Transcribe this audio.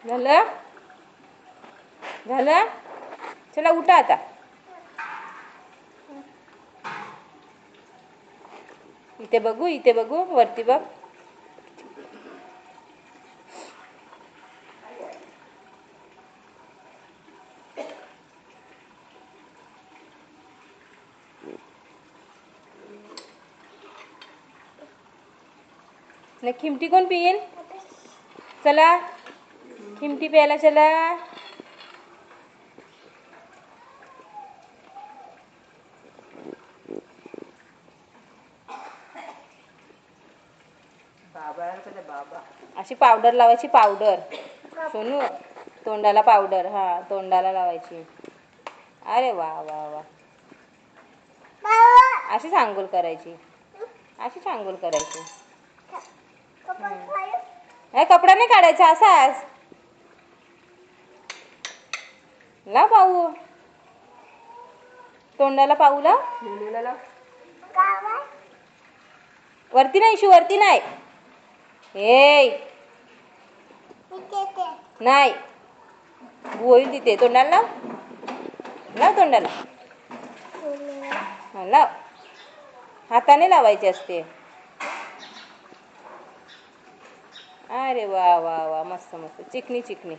झालं झालं. चला उठा आता. इथे बघू, इथे बघू, वरती बघ. नाही खिमटी कोण पिईल? चला खिमटी प्यायला चला. बाबा अशी पावडर लावायची, पावडर सोनू तोंडाला पावडर. हा तोंडाला लावायची. अरे वा वा वा. अशीच आंघोळ करायची, अशीच आंघोळ करायची. कपडा नाही काढायचा, असाच लाव पाऊ. तोंडाला पाऊ लाव. वरती नाही इशू, वरती नाही. ए नाही होईल तिथे. तोंडाला लाव, लाव तोंडाला. लाव. हाताने लावायचे असते. अरे वा वा वा, मस्त मस्त. चिकनी चिकनी.